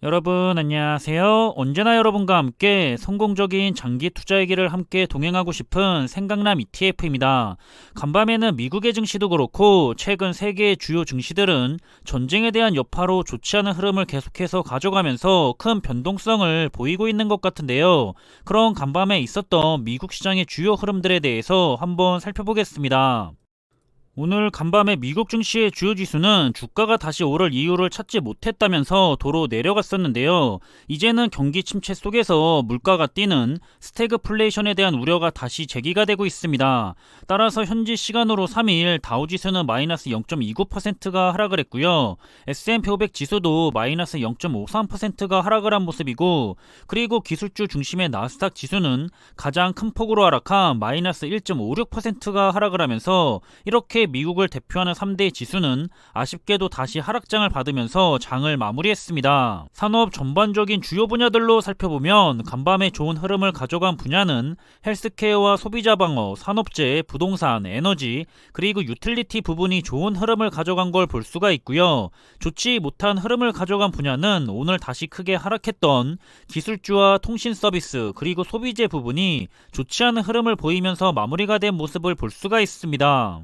여러분 안녕하세요. 언제나 여러분과 함께 성공적인 장기 투자의 길을 함께 동행하고 싶은 생강남 ETF입니다. 간밤에는 미국의 증시도 그렇고 최근 세계의 주요 증시들은 전쟁에 대한 여파로 좋지 않은 흐름을 계속해서 가져가면서 큰 변동성을 보이고 있는 것 같은데요. 그런 간밤에 있었던 미국 시장의 주요 흐름들에 대해서 한번 살펴보겠습니다. 오늘 간밤에 미국 증시의 주요 지수는 주가가 다시 오를 이유를 찾지 못했다면서 도로 내려갔었는데요. 이제는 경기 침체 속에서 물가가 뛰는 스태그플레이션에 대한 우려가 다시 제기가 되고 있습니다. 따라서 현지 시간으로 3일 다우지수는 마이너스 0.29%가 하락을 했고요. S&P 500 지수도 마이너스 0.53%가 하락을 한 모습이고, 그리고 기술주 중심의 나스닥 지수는 가장 큰 폭으로 하락한 마이너스 1.56%가 하락을 하면서 이렇게 미국을 대표하는 3대 지수는 아쉽게도 다시 하락장을 받으면서 장을 마무리했습니다. 산업 전반적인 주요 분야들로 살펴보면 간밤에 좋은 흐름을 가져간 분야는 헬스케어와 소비자 방어, 산업재, 부동산, 에너지, 그리고 유틸리티 부분이 좋은 흐름을 가져간 걸 볼 수가 있고요. 좋지 못한 흐름을 가져간 분야는 오늘 다시 크게 하락했던 기술주와 통신 서비스, 그리고 소비재 부분이 좋지 않은 흐름을 보이면서 마무리가 된 모습을 볼 수가 있습니다.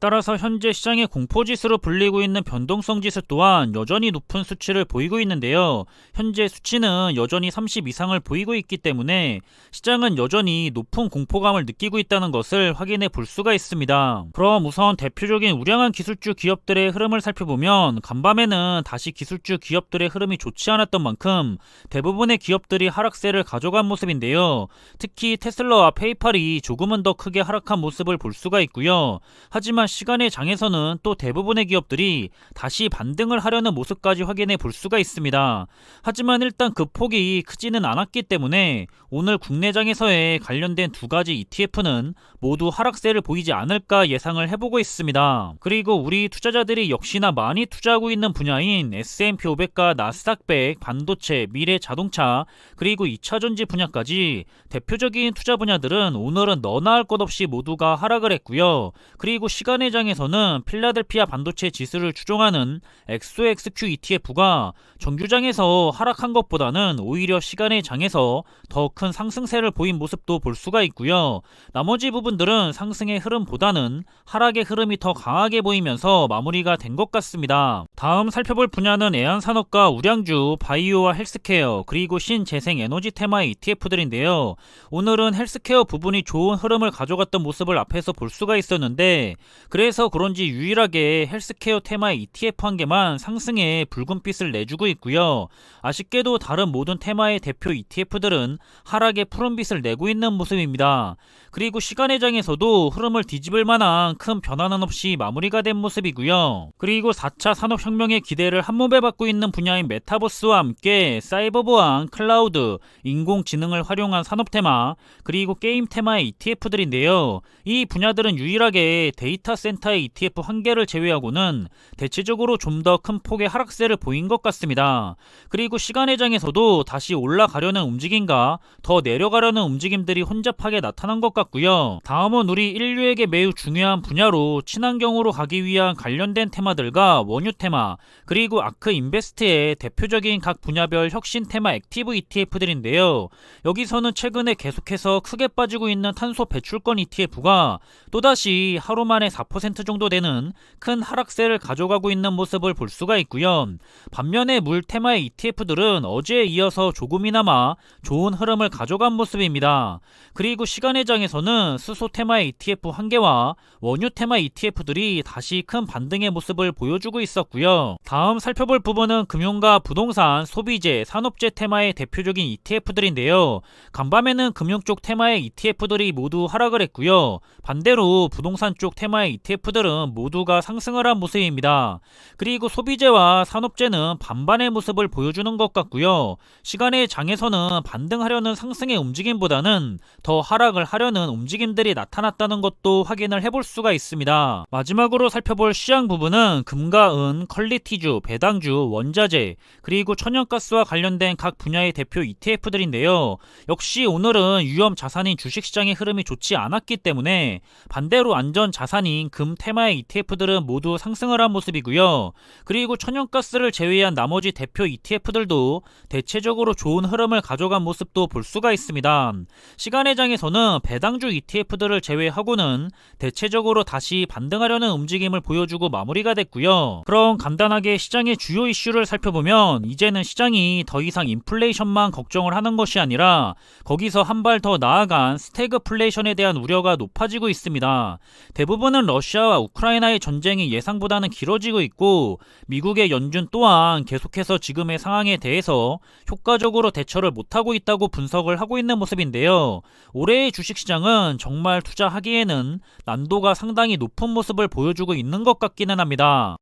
따라서 현재 시장의 공포지수로 불리고 있는 변동성 지수 또한 여전히 높은 수치를 보이고 있는데요. 현재 수치는 여전히 30 이상을 보이고 있기 때문에 시장은 여전히 높은 공포감을 느끼고 있다는 것을 확인해 볼 수가 있습니다. 그럼 우선 대표적인 우량한 기술주 기업들의 흐름을 살펴보면 간밤에는 다시 기술주 기업들의 흐름이 좋지 않았던 만큼 대부분의 기업들이 하락세를 가져간 모습인데요. 특히 테슬라와 페이팔이 조금은 더 크게 하락한 모습을 볼 수가 있고요. 하지만 시간의 장에서는 또 대부분의 기업들이 다시 반등을 하려는 모습까지 확인해 볼 수가 있습니다. 하지만 일단 그 폭이 크지는 않았기 때문에 오늘 국내장에서의 관련된 두 가지 ETF는 모두 하락세를 보이지 않을까 예상을 해보고 있습니다. 그리고 우리 투자자들이 역시나 많이 투자하고 있는 분야인 S&P 500과 나스닥 100, 반도체, 미래 자동차, 그리고 2차전지 분야까지 대표적인 투자 분야들은 오늘은 너나 할 것 없이 모두가 하락을 했고요. 그리고 시간의 장에서는 필라델피아 반도체 지수를 추종하는 XOXQ ETF가 정규장에서 하락한 것보다는 오히려 시간의 장에서 더 큰 상승세를 보인 모습도 볼 수가 있고요. 나머지 부분들은 상승의 흐름보다는 하락의 흐름이 더 강하게 보이면서 마무리가 된 것 같습니다. 다음 살펴볼 분야는 애완산업과 우량주, 바이오와 헬스케어, 그리고 신재생에너지 테마의 ETF들인데요. 오늘은 헬스케어 부분이 좋은 흐름을 가져갔던 모습을 앞에서 볼 수가 있었는데, 그래서 그런지 유일하게 헬스케어 테마의 ETF 한 개만 상승에 붉은빛을 내주고 있고요. 아쉽게도 다른 모든 테마의 대표 ETF들은 하락에 푸른빛을 내고 있는 모습입니다. 그리고 시간의 장에서도 흐름을 뒤집을 만한 큰 변화는 없이 마무리가 된 모습이고요. 그리고 4차 산업혁명의 기대를 한몸에 받고 있는 분야인 메타버스와 함께 사이버 보안, 클라우드, 인공지능을 활용한 산업 테마, 그리고 게임 테마의 ETF들인데요. 이 분야들은 유일하게 데이터 센터의 ETF 한 개를 제외하고는 대체적으로 좀 더 큰 폭의 하락세를 보인 것 같습니다. 그리고 시간의 장에서도 다시 올라가려는 움직임과 더 내려가려는 움직임들이 혼잡하게 나타난 것 같고요. 다음은 우리 인류에게 매우 중요한 분야로 친환경으로 가기 위한 관련된 테마들과 원유 테마, 그리고 아크 인베스트의 대표적인 각 분야별 혁신 테마 액티브 ETF들인데요. 여기서는 최근에 계속해서 크게 빠지고 있는 탄소 배출권 ETF가 또다시 하루 만에 4% 정도 되는 큰 하락세를 가져가고 있는 모습을 볼 수가 있고요. 반면에 물 테마의 ETF들은 어제에 이어서 조금이나마 좋은 흐름을 가져간 모습입니다. 그리고 시간의 장에서는 수소 테마의 ETF 한 개와 원유 테마 ETF들이 다시 큰 반등의 모습을 보여주고 있었고요. 다음 살펴볼 부분은 금융과 부동산, 소비재, 산업재 테마의 대표적인 ETF들인데요. 간밤에는 금융 쪽 테마의 ETF들이 모두 하락을 했고요. 반대로 부동산 쪽 테마의 ETF들은 모두가 상승을 한 모습입니다. 그리고 소비재와 산업재는 반반의 모습을 보여주는 것 같고요. 시간의 장에서는 반등하려는 상승의 움직임보다는 더 하락을 하려는 움직임들이 나타났다는 것도 확인을 해볼 수가 있습니다. 마지막으로 살펴볼 시장 부분은 금과 은, 퀄리티주, 배당주, 원자재, 그리고 천연가스와 관련된 각 분야의 대표 ETF들인데요. 역시 오늘은 위험 자산인 주식시장의 흐름이 좋지 않았기 때문에 반대로 안전 자산인 아닌 금 테마의 ETF들은 모두 상승을 한 모습이고요. 그리고 천연가스를 제외한 나머지 대표 ETF들도 대체적으로 좋은 흐름을 가져간 모습도 볼 수가 있습니다. 시간의 장에서는 배당주 ETF들을 제외하고는 대체적으로 다시 반등하려는 움직임을 보여주고 마무리가 됐고요. 그럼 간단하게 시장의 주요 이슈를 살펴보면 이제는 시장이 더 이상 인플레이션만 걱정을 하는 것이 아니라 거기서 한 발 더 나아간 스태그플레이션에 대한 우려가 높아지고 있습니다. 대부분은 러시아와 우크라이나의 전쟁이 예상보다는 길어지고 있고 미국의 연준 또한 계속해서 지금의 상황에 대해서 효과적으로 대처를 못하고 있다고 분석을 하고 있는 모습인데요. 올해의 주식시장은 정말 투자하기에는 난도가 상당히 높은 모습을 보여주고 있는 것 같기는 합니다.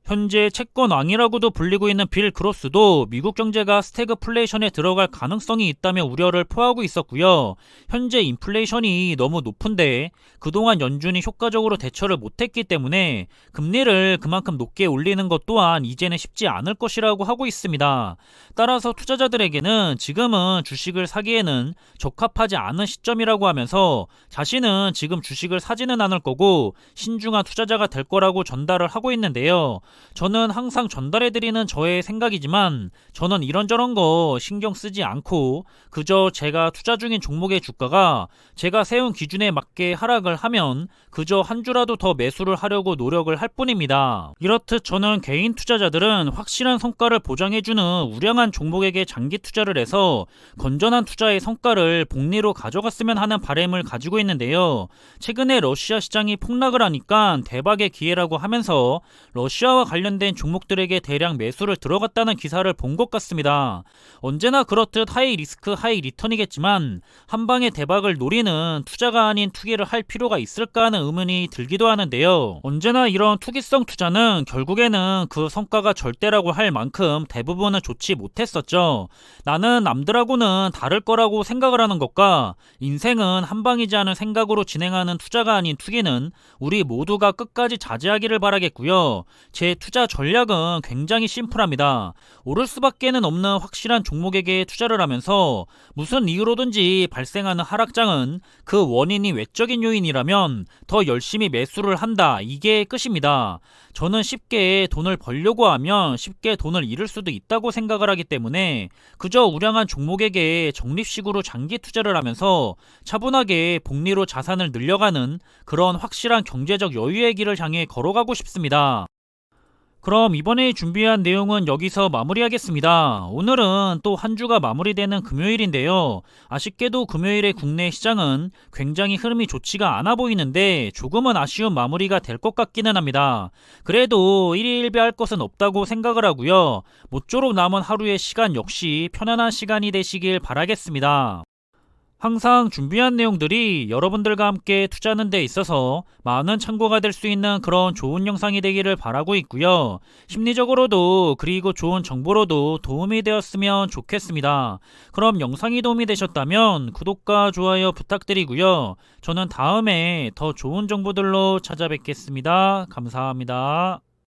현재 채권왕이라고도 불리고 있는 빌 그로스도 미국 경제가 스태그플레이션에 들어갈 가능성이 있다며 우려를 표하고 있었고요. 현재 인플레이션이 너무 높은데 그동안 연준이 효과적으로 대처를 못했기 때문에 금리를 그만큼 높게 올리는 것 또한 이제는 쉽지 않을 것이라고 하고 있습니다. 따라서 투자자들에게는 지금은 주식을 사기에는 적합하지 않은 시점이라고 하면서 자신은 지금 주식을 사지는 않을 거고 신중한 투자자가 될 거라고 전달을 하고 있는데요. 저는 항상 전달해드리는 저의 생각이지만 저는 이런저런 거 신경 쓰지 않고 그저 제가 투자 중인 종목의 주가가 제가 세운 기준에 맞게 하락을 하면 그저 한 주라도 더 매수를 하려고 노력을 할 뿐입니다. 이렇듯 저는 개인 투자자들은 확실한 성과를 보장해주는 우량한 종목에게 장기 투자를 해서 건전한 투자의 성과를 복리로 가져갔으면 하는 바람을 가지고 있는데요. 최근에 러시아 시장이 폭락을 하니까 대박의 기회라고 하면서 러시아와 관련된 종목들에게 대량 매수를 들어갔다는 기사를 본 것 같습니다. 언제나 그렇듯 하이 리스크 하이 리턴이겠지만 한방의 대박을 노리는 투자가 아닌 투기를 할 필요가 있을까 하는 의문이 들기도 하는데요. 언제나 이런 투기성 투자는 결국에는 그 성과가 절대라고 할 만큼 대부분은 좋지 못했었죠. 나는 남들하고는 다를 거라고 생각을 하는 것과 인생은 한방이지 않은 생각으로 진행하는 투자가 아닌 투기는 우리 모두가 끝까지 자제하기를 바라겠고요. 제 투자 전략은 굉장히 심플합니다. 오를 수밖에는 없는 확실한 종목에게 투자를 하면서 무슨 이유로든지 발생하는 하락장은 그 원인이 외적인 요인이라면 더 열심히 매수를 한다. 이게 끝입니다. 저는 쉽게 돈을 벌려고 하면 쉽게 돈을 잃을 수도 있다고 생각을 하기 때문에 그저 우량한 종목에게 적립식으로 장기 투자를 하면서 차분하게 복리로 자산을 늘려가는 그런 확실한 경제적 여유의 길을 향해 걸어가고 싶습니다. 그럼 이번에 준비한 내용은 여기서 마무리하겠습니다. 오늘은 또 한 주가 마무리되는 금요일인데요. 아쉽게도 금요일의 국내 시장은 굉장히 흐름이 좋지가 않아 보이는데 조금은 아쉬운 마무리가 될 것 같기는 합니다. 그래도 일희일비할 것은 없다고 생각을 하고요. 모쪼록 남은 하루의 시간 역시 편안한 시간이 되시길 바라겠습니다. 항상 준비한 내용들이 여러분들과 함께 투자하는 데 있어서 많은 참고가 될 수 있는 그런 좋은 영상이 되기를 바라고 있고요. 심리적으로도 그리고 좋은 정보로도 도움이 되었으면 좋겠습니다. 그럼 영상이 도움이 되셨다면 구독과 좋아요 부탁드리고요. 저는 다음에 더 좋은 정보들로 찾아뵙겠습니다. 감사합니다.